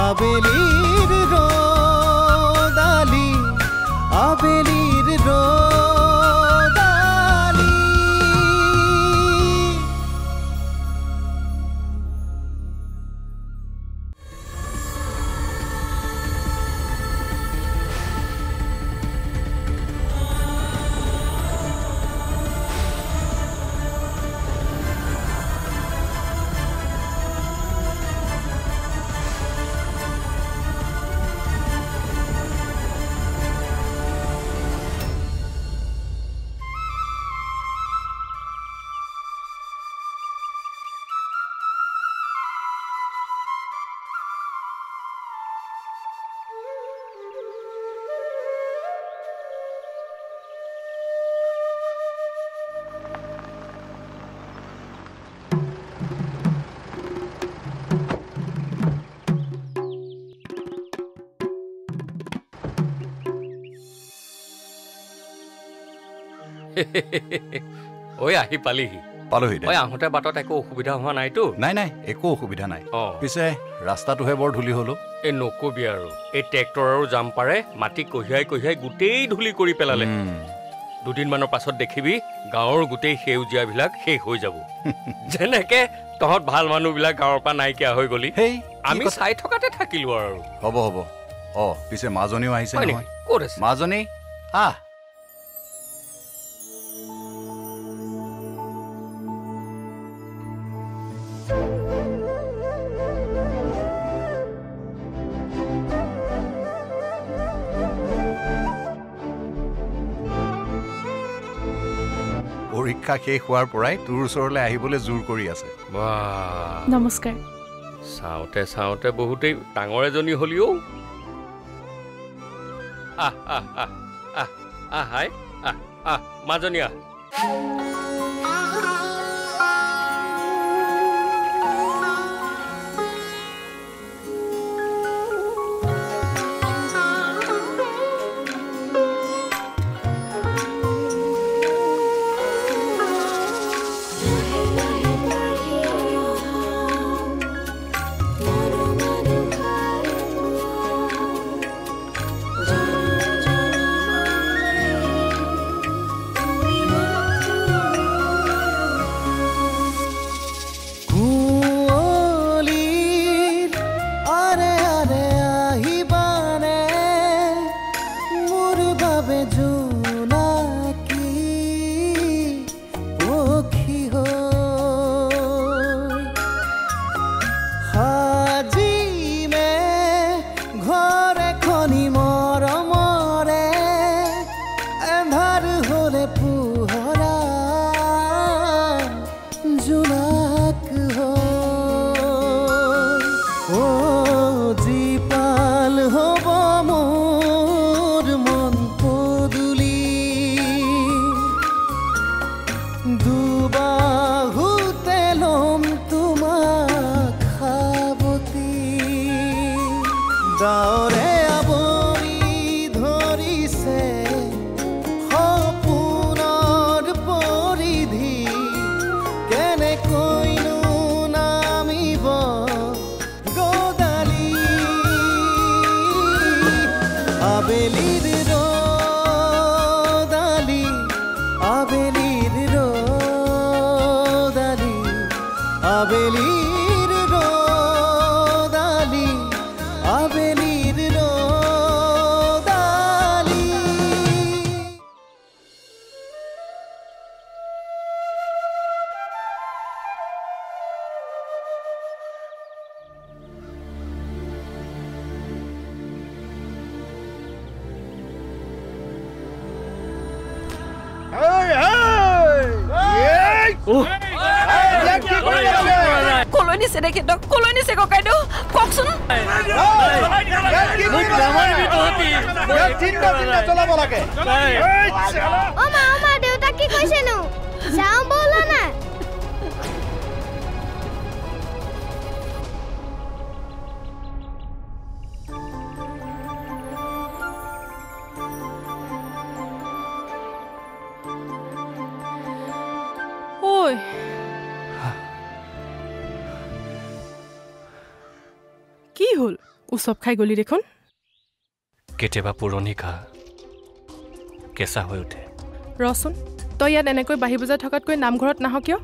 আবেলির রোদালি আবেলির রোদালি ঐ আহি পালিহি পালোহি দে। ঐ আহোঁতে বাটত একো অসুবিধা হোৱা নাইতো? নাই নাই একো অসুবিধা নাই। অঁ পিছে ৰাস্তাটোহে বৰ ধূলি হলো। এই নকবি আৰু এই ট্ৰেক্টৰ আৰু জাম্পাৰে মাটি কঢ়িয়াই কঢ়িয়াই গোটেই ধূলি কৰি পেলালে। দুদিনমানৰ পাছত দেখিবি গাঁৱৰ গোটেই সেউজীয়াবিলাক শেষ হৈ যাব। যেনেকে তহঁত ভাল মানুহবিলাক গাঁৱৰ পৰা নাইকিয়া হৈ গলি আমি চাই থকাতে থাকিলো আৰু। হ'ব হ'ব। অঁ পিছে মাজনীও আহিছে নহয়। ক'ত আছে মাজনী? আহ পৰীক্ষা শেষ হোৱাৰ পৰাই তোৰ ওচৰলৈ আহিবলৈ জোৰ কৰি আছে। নমস্কাৰ। চাওঁতে চাওঁতে বহুতেই ডাঙৰ এজনী হলিও। আহ আহ আহ আহ আহ হাই আহ আহ মাজনী আহ। কলৈ নিছে দেখি তই কলৈ নিছে ককাইদেউ কওকচোন। দেউতাক কি কৈছেনো যাওঁ ব'লা না। ঐ কি হ'ল উচপ খাই গলি দেখোন কেতিয়াবা পুৰণি ঘা কেঁচা হৈ উঠে ৰচোন তই ইয়াত এনেকৈ বাহি বজাই থকাতকৈ নামঘৰত নাহ কিয়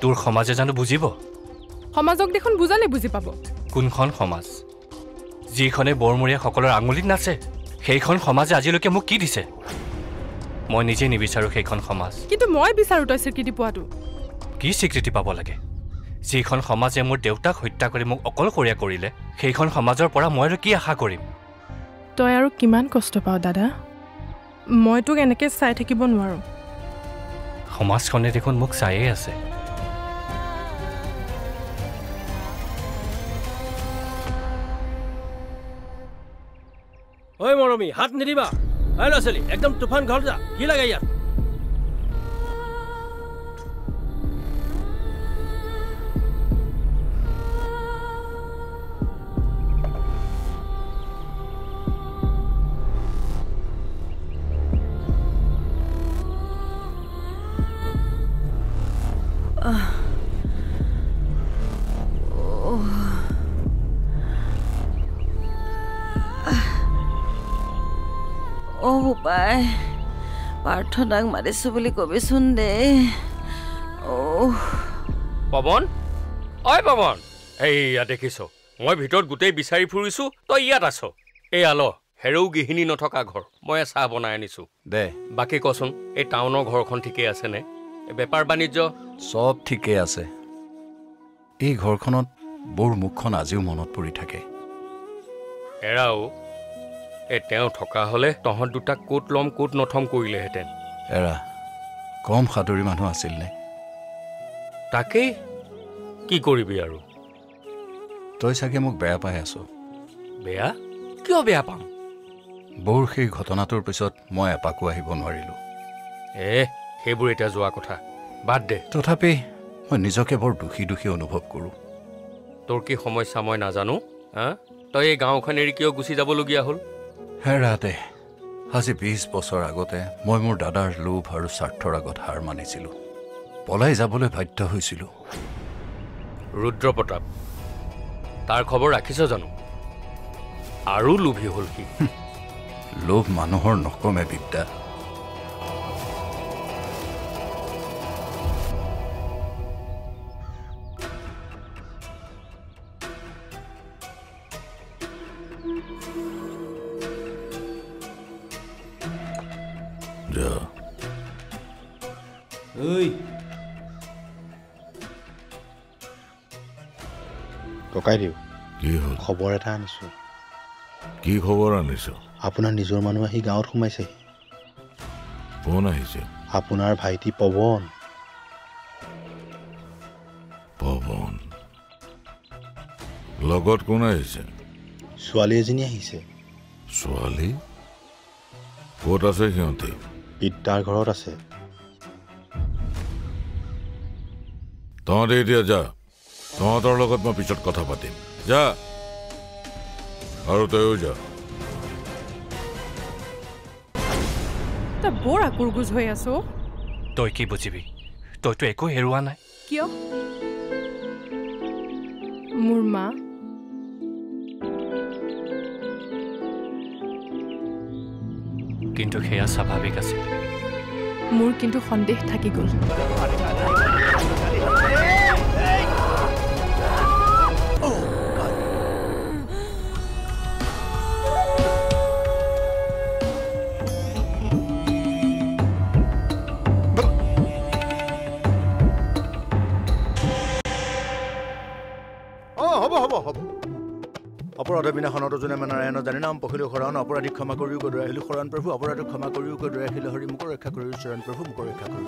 তোৰ সমাজে জানো বুজিব সমাজক দেখোন বুজালে বুজি পাব কোনখন সমাজ যিখনে বৰমূৰীয়া সকলৰ আঙুলিত নাচে সেইখন সমাজে আজিলৈকে মোক কি দিছে মই নিজে নিবিচাৰোঁ সেইখন সমাজ কিন্তু মই বিচাৰোঁ তই স্বীকৃতি পোৱাটো কি স্বীকৃতি পাব লাগে যিখন সমাজে মোৰ দেউতাক হত্যা কৰি মোক অকলশৰীয়া কৰিলে সেইখন সমাজৰ পৰা মই আৰু কি আশা কৰিম তই আৰু কিমান কষ্ট পাৱ দাদা মই তোক এনেকৈ চাই থাকিব নোৱাৰোঁ সমাজখনে দেখোন মোক চায়ে আছে ঐ মৰমী হাত নিদিবা ঐ ল'ৰা ছোৱালী একদম তুফান ঘৰ যা কি লাগে ইয়াত বোপাই প্ৰাৰ্থনাক মাতিছো বুলি কবিচোন দে পৱন ঐ পৱন এইয়া দেখিছ মই ভিতৰত গোটেই বিচাৰি ফুৰিছো তই ইয়াত আছ এই আল হেৰৌ গৃহিণী নথকা ঘৰ মই চাহ বনাই আনিছো দে বাকী কচোন এই টাউনৰ ঘৰখন ঠিকেই আছেনে বেপাৰ বাণিজ্য চব ঠিকেই আছে এই ঘৰখনত বৰ মুখখন আজিও মনত পৰি থাকে এৰাও তেওঁ থকা হলে তহঁত দুটাক কোট লম কোট নথম কৰিলেহেঁতেন এৰা কম সাদৰী মানুহ আছিল নে তাকেই কি কৰিবি আৰু তই চাগে মোক বেয়া পাই আছ বেয়া কিয় বেয়া পাম বৰ সেই ঘটনাটোৰ পিছত মই এপাকো আহিব নোৱাৰিলোঁ সেইবোৰ এতিয়া যোৱা কথা বাদ দে তথাপি মই নিজকে বৰ দুখী দুখী অনুভৱ কৰোঁ তোৰ কি সমস্যা মই নাজানো তই এই গাঁওখন এৰি কিয় গুচি যাবলগীয়া হ'ল হেৰা দে আজি 20 বছৰ আগতে মই মোৰ দাদাৰ লোভ আৰু স্বাৰ্থৰ আগত হাৰ মানিছিলোঁ পলাই যাবলৈ বাধ্য হৈছিলোঁ ৰুদ্ৰপ্ৰতাপ তাৰ খবৰ ৰাখিছ জানো আৰু লোভী হ'ল কি লোভ মানুহৰ নকমে বিদ্যা ককাইদেউ কি হ'ল খবৰ এটা আনিছোঁ কি খবৰ আনিছ আপোনাৰ নিজৰ মানুহ আহি গাঁৱত সোমাইছে কোন আহিছে আপোনাৰ ভাইটি পৱন পৱন লগত কোন আহিছে ছোৱালী এজনী আহিছে ছোৱালী ক'ত আছে সিহঁতে পিতাৰ ঘৰত আছে তহঁতে এতিয়া যা তহঁতৰ লগত মই পিছত কথা পাতিম যা আৰু তইও যা তই বৰ আকুৰগুজ হৈ আছ তই কি বুজিবি তইতো একো হেৰুৱা নাই কিয় মোৰ মা কিন্তু সেয়া স্বাভাৱিক আছিল মোৰ কিন্তু সন্দেহ থাকি গ'ল অপৰাধ বিনাশনত যোনে নাৰায়ণ জানি নাম পখিলো শৰণ অপৰাধী ক্ষমা কৰিও গৈ আহিলো শৰণ প্ৰভু অপৰাধী ক্ষমা কৰিও গৈ আহিলো হৰি মোক ৰক্ষা কৰিও শৰণ প্ৰভু মোক ৰক্ষা কৰিও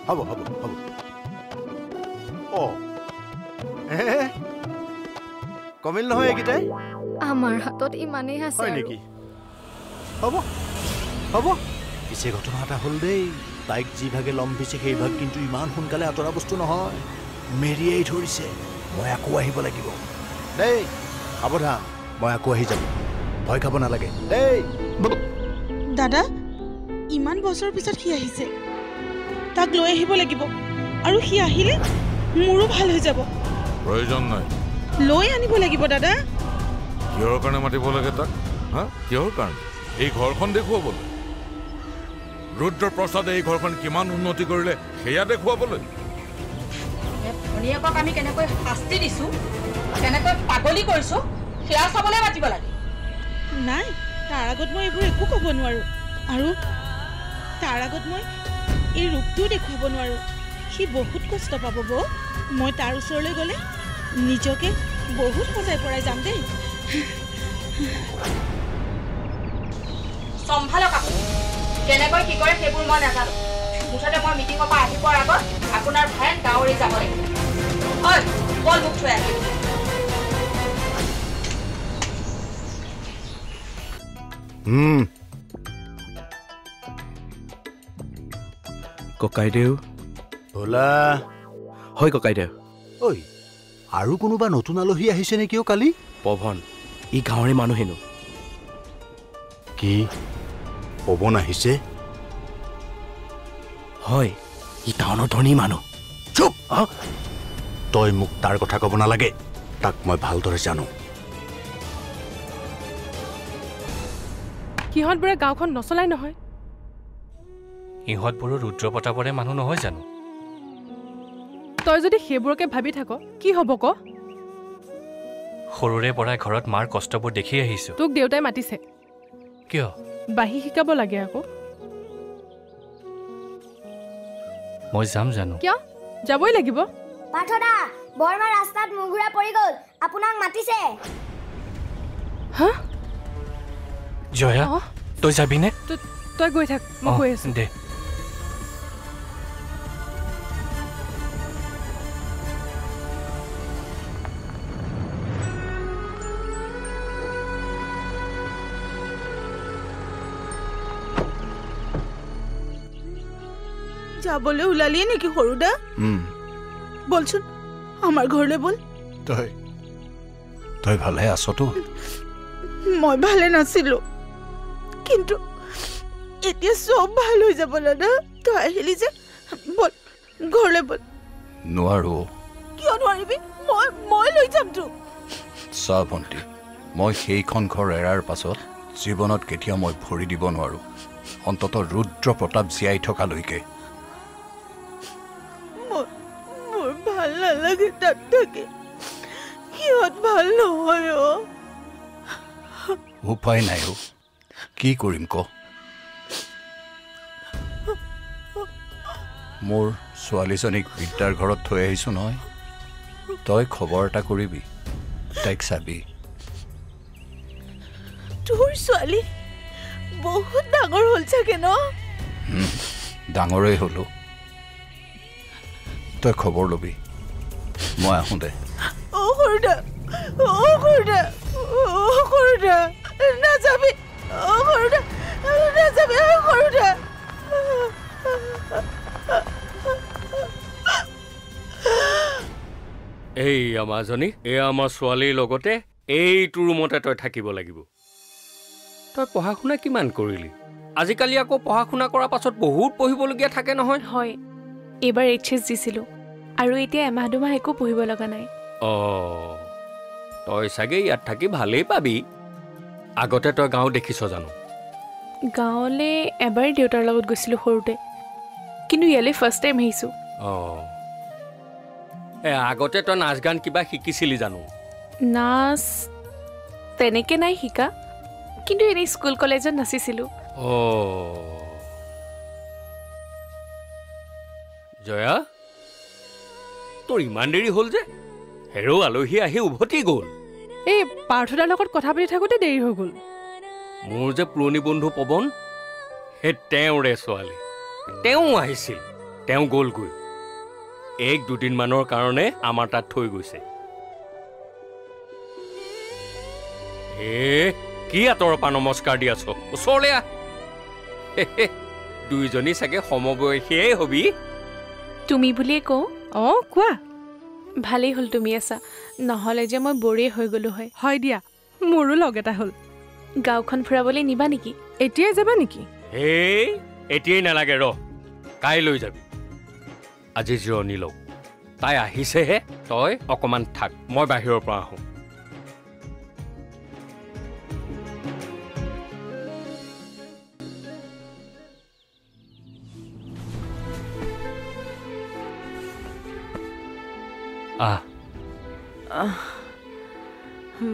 হ'ব হ'ব হ'ব কমিল নহয় এইকেইটাই আমাৰ হাতত ইমানেই আছে হয় নেকি হ'ব হ'ব পিছে ঘটনা এটা হ'ল দেই তাইক যি ভাগে লম্ভিছে সেই ভাগ কিন্তু ইমান সোনকালে আঁতৰা বস্তু নহয় মেৰিয়াই ধৰিছে মই আকৌ আহিব লাগিব দেই সাৱধান মই আকৌ আহি যাম ভয় খাব নালাগে দেই দাদা ইমান বছৰ পিছত সি আহিছে তাক লৈ আহিব লাগিব আৰু সি আহিলে মোৰো ভাল হৈ যাব প্ৰয়োজন নাই লৈ আনিব লাগিব দাদা। কিহৰ কাৰণে মাতিব লাগে তাক? হা, কিহৰ কাৰণে? এই ঘৰখন দেখুৱাবলৈ? ৰুদ্ৰপ্ৰসাদে এই ঘৰখন কিমান উন্নতি কৰিলে সেয়া দেখুৱাবলৈ? ভনীয়েকক আমি কেনেকৈ শাস্তি দিছো, কেনেকৈ পাগলী কৰিছো, সেয়া চাবলৈ মাতিব লাগে। নাই, তাৰ আগত মই এইবোৰ একো ক'ব নোৱাৰো, আৰু তাৰ আগত মই এই ৰূপটোও দেখুৱাব নোৱাৰো। সি বহুত কষ্ট পাব বৌ। মই তাৰ ওচৰলৈ গ'লে নিজকে বহুত সজাই পৰাই যাম দেই। চম্ভালক আপুনি, কেনেকৈ কি কৰে সেইবোৰ মই নাজানো। মুঠতে মই মিটিঙৰ পৰা আহি পোৱাৰ আগত আপোনাৰ ভায়েক গাঁও এৰি যাব লাগিব। হয়, বল মোক থৈ আহিব। ককাইদেউ। ভোলা। হয় ককাইদেউ। ঐ, আৰু কোনোবা নতুন আলহী আহিছে নেকি কালি? পৱন, ই গাঁৱৰে মানুহ হেনো। কি পৱন আহিছে? হয়, ই টাউনৰ ধনী মানুহ। চুপ! তই মোক তাৰ কথা ক'ব নালাগে, তাক মই ভালদৰে জানো। সিহঁতবোৰে গাঁওখন নচলাই নহয়। ইহঁতবোৰো ৰুদ্ৰপ্ৰতাপৰে মানুহ নহয় জানো? তই যদি সেইবোৰকে ভাবি থাক কি হ'ব ক? সৰুৰে পৰাই ঘৰত মাৰ কষ্টবোৰ দেখি আহিছো। তোক দেউতাই মাতিছে। কিয়? বাঁহী শিকাব লাগে আকৌ। মই যাম জানো? কিয়? যাবই লাগিব। পাঠদা, বৰমা ৰাস্তাত মুগুৰা পৰি গ'ল, আপোনাক মাতিছে। হা? জয়া, তই যাবিনে? তই গৈ থাক, মই গৈ আছো। দে। যাবলৈ ওলালিয়ে নেকি সৰুদা? বলচোন আমাৰ ঘৰলৈ বল। তই ভালে আছতো? মই ভালে নাছিলো, কিন্তু এতিয়া চব ভাল হৈ যাব দাদা। তই আহিলি যে, বল ঘৰলৈ বল। নোৱাৰো। কিয় নোৱাৰিবি? মই লৈ যাম তোক। চা ভণ্টি, মই সেইখন ঘৰ এৰাৰ পাছত জীৱনত কেতিয়া মই ভৰি দিব নোৱাৰো, অন্ততঃ ৰুদ্ৰপ্ৰতাপ জীয়াই থকালৈকে। মোৰ ভাল নালাগে তাত থাকি। সিহঁত ভাল নহয়। উপায় নাই। কি কৰিম ক? মোৰ ছোৱালীজনীক বিদ্যাৰ ঘৰত থৈ আহিছো নহয়। তই খবৰ এটা কৰিবি, তাইক চাবি। তোৰ ছোৱালী বহুত ডাঙৰ হ'ল চাগে ন? ডাঙৰেই হলো। তই খবৰ লবি, মই আহোঁ দে। সৰুদা, সৰুদা, সৰুদা, নাযাবি। সৰুদা, নাযাবি। সৰুদা। এই আমাজনী, এয়া আমাৰ ছোৱালীৰ লগতে এইটো ৰুমতে তই থাকিব লাগিব। তই পঢ়া শুনা কিমান কৰিলি? আজিকালি আকৌ পঢ়া শুনা কৰাৰ পাছত বহুত পঢ়িবলগীয়া থাকে নহয়। হয়, এইবাৰ HS দিছিলোঁ, আৰু এতিয়া এমাহ দুমাহ একো পঢ়িব লগা নাই। তই চাগে ইয়াত থাকি ভালেই পাবি। আগতে তই গাঁও দেখিছ জানো? গাঁৱলৈ এবাৰ দেউতাৰ লগত গৈছিলোঁ সৰুতে, কিন্তু ইয়ালৈ ফাৰ্ষ্ট টাইম আহিছোঁ। আগতে তই নাচ গান কিবা শিকিছিলি জানো? নাচ তেনেকৈ নাই শিকা, কিন্তু এনেই স্কুল কলেজত নাচিছিলোঁ। জয়া, তোৰ ইমান দেৰি হ'ল যে? হেৰৌ আলহী আহি উভতি গ'ল। এই পাৰ্থদাৰ লগত কথা পাতি থাকোঁতে দেৰি হৈ গ'ল। মোৰ যে পুৰণি বন্ধু পৱন, সেই তেওঁৰে ছোৱালী। তেওঁ আহিছিল, তেওঁ গ'লগৈ। 1-2 দিনমানৰ কাৰণে আমাৰ তাত থৈ গৈছে। কি আঁতৰৰ পৰা নমস্কাৰ দি আছ? ওচৰলৈ আহ। দুইজনী চাগে সমবয়সীয়ে হবি। তুমি বুলিয়ে কওঁ। কোৱা। ভালেই হ'ল তুমি আছা, নহ'লে যে মই বৰেই হৈ গ'লো হয়। হয় দিয়া, মোৰো লগ এটা হ'ল। গাঁওখন ফুৰাবলৈ নিবা নেকি? এতিয়াই যাবা নেকি? এতিয়াই নালাগে, কাইলৈ যাবি। আজি জিৰণি লওঁ, তাই আহিছেহে তই অকণমান থাক মই বাহিৰৰ পৰা আহোঁ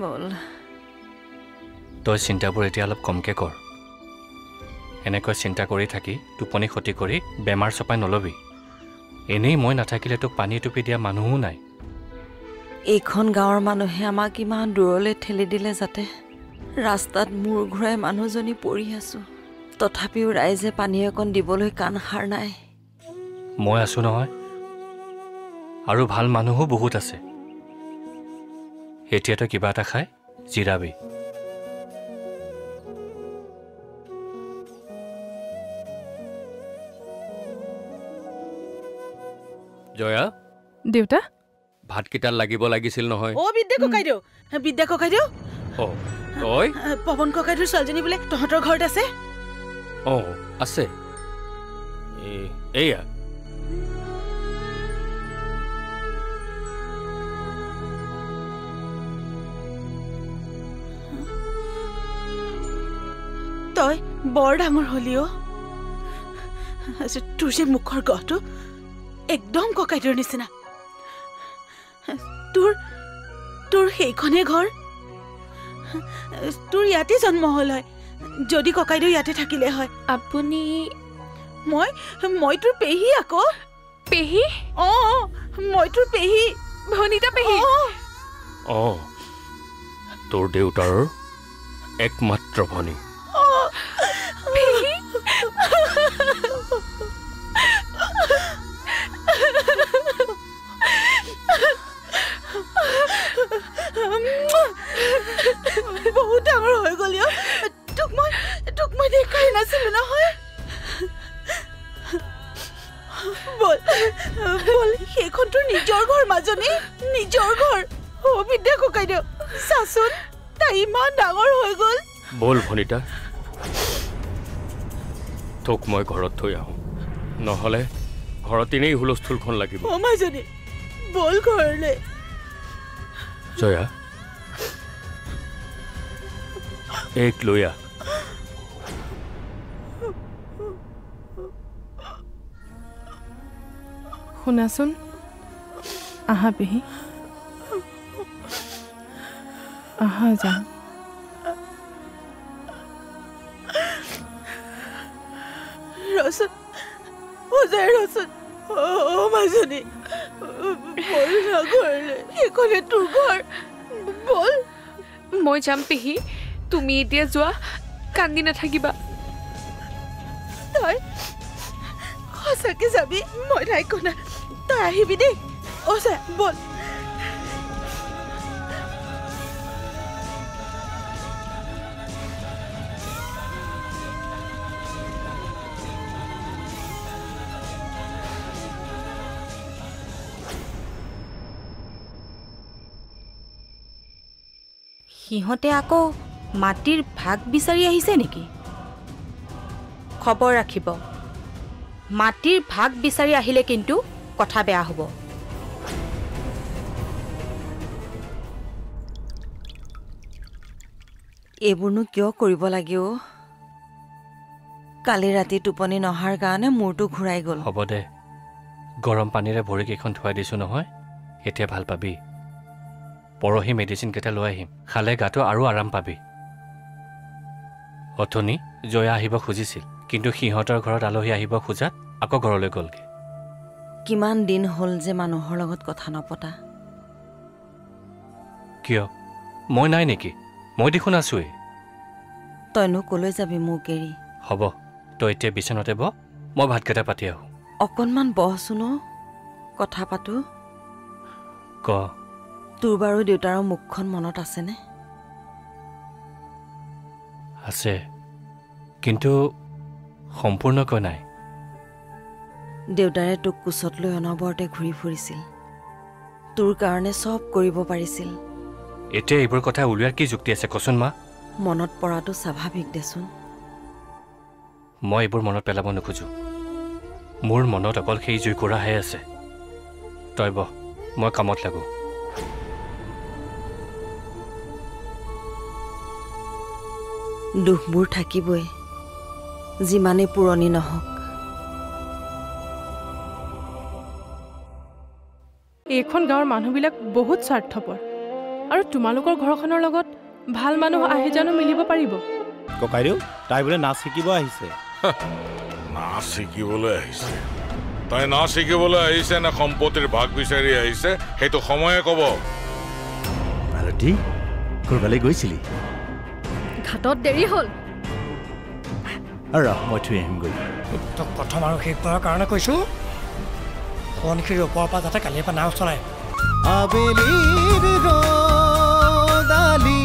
বল তই চিন্তাবোৰ এতিয়া অলপ কমকৈ কৰ এনেকৈ চিন্তা কৰি থাকি টোপনি ক্ষতি কৰি বেমাৰ চপাই নলবি এনেই মই নাথাকিলে তোক পানী টুপি দিয়া মানুহো নাই এইখন গাঁৱৰ মানুহে আমাক ইমান দূৰলৈ ঠেলি দিলে যাতে ৰাস্তাত মূৰ ঘূৰাই মানুহজনী পৰি আছোঁ তথাপিও ৰাইজে পানী অকণ দিবলৈ কাণ সাৰ নাই মই আছোঁ নহয় আৰু ভাল মানুহো বহুত আছে এতিয়া তই কিবা এটা খাই জিৰাবি জয়া দেউতা ভাতকেইটাত লাগিব লাগিছিল নহয় বিদ্যা ককাইদেউ বিদ্যা ককাইদেউ তই পৱন ককাইদেউৰ ছোৱালীজনী বোলে তহঁতৰ ঘৰত আছে আছে এয়া তই বৰ ডাঙৰ হলি তোৰ যে মুখৰ গহটো একদম ককাইদেউৰ নিচিনা তোৰ সেইখনে ঘৰ তোৰ ইয়াতে জন্ম হল হয় যদি ককাইদেউ ইয়াতে থাকিলে হয় আপুনি মই তোৰ পেহী আকৌ পেহী মই তোৰ পেহী ভনিতা পেহী তোৰ দেউতাৰ একমাত্ৰ ভনী বহুত ডাঙৰ হৈ গলি তোক মই দেখাই নাছিলো নহয় বল সেইখন তোৰ নিজৰ ঘৰ মাজনী নিজৰ ঘৰ বিদ্যা ককাইদেউ চাচোন তাই ইমান ডাঙৰ হৈ গল বল ভনিতা তোক মই ঘৰত থৈ আহোঁ নহ'লে ঘৰত এনেই হুলস্থুলখন লাগিব মাজনী বল ঘৰলৈ জয়া এক লৈ আহ শুনাচোন আহা পেহী আহা যাওঁ ৰচোন ৰচোন মাজনী বল না ঘৰলৈ সেইখনে তোৰ ঘৰ বল মই যাম পেহী তুমি এতিয়া যোৱা কান্দি নাথাকিবা তই সঁচাকে যাবি মই নাই কনা তই আহিবি দেই বল সিহঁতে আকৌ মাটিৰ ভাগ বিচাৰি আহিছে নেকি খবৰ ৰাখিব মাটিৰ ভাগ বিচাৰি আহিলে কিন্তু কথা বেয়া হ'ব এইবোৰনো কিয় কৰিব লাগে কালি ৰাতি টোপনি নহাৰ কাৰণে মূৰটো ঘূৰাই গ'ল হ'ব দে গৰম পানীৰে ভৰিকেইখন ধুৱাই দিছোঁ নহয় এতিয়া ভাল পাবি পৰহি মেডিচিনকেইটা লৈ আহিম খালে গাটো আৰু আৰাম পাবি অথনি জয়া আহিব খুজিছিল কিন্তু সিহঁতৰ ঘৰত আলহী আহিব খোজাত আকৌ ঘৰলৈ গ'লগৈ কিমান দিন হ'ল যে মানুহৰ লগত কথা নপতা কিয় মই নাই নেকি মই দেখোন আছোৱেই তইনো কলৈ যাবি মোক এৰি হ'ব তই এতিয়া বিচনাতে বহ মই ভাতকেইটা পাতি আহোঁ অকণমান বহচোন কথা পাতো ক তোৰ বাৰু দেউতাৰৰ মুখখন মনত আছেনে আছে কিন্তু সম্পূৰ্ণকৈ নাই দেউতাৰে তোক কোচত লৈ অনবৰতে ঘূৰি ফুৰিছিল তোৰ কাৰণে চব কৰিব পাৰিছিল এতিয়া এইবোৰ কথা উলিওৱাৰ কি যুক্তি আছে কচোন মা মনত পৰাটো স্বাভাৱিক দেচোন মই এইবোৰ মনত পেলাব নোখোজো মোৰ মনত অকল সেই জুইকুৰাহে আছে তই বহ মই কামত লাগো। দুখবোৰ থাকিবই, যিমানেই পুৰণি নহওক। এইখন গাঁৱৰ মানুহবিলাক বহুত স্বাৰ্থপৰ, আৰু তোমালোকৰ ঘৰখনৰ লগত ভাল মানুহ আহি জানো মিলিব পাৰিব? ককাইদেউ, তাই বোলে নাচ শিকিব আহিছে। নাচ শিকিবলৈ আহিছে? তাই নাচ শিকিবলৈ আহিছে নে সম্পত্তিৰ ভাগ বিচাৰি আহিছে সেইটো সময়ে ক'ব। মালতী, ক'ৰবালৈ গৈছিলি? ঘাটত দেৰি হ'ল। আৰু মই থৈ আহিমগৈ। তোক প্ৰথম আৰু শেষ কৰাৰ কাৰণে কৈছোঁ, সোৱণশিৰিৰ ওপৰৰ পৰা যাতে কালিৰ পৰা নাও চলায়। আবেলিৰ ৰ'দালি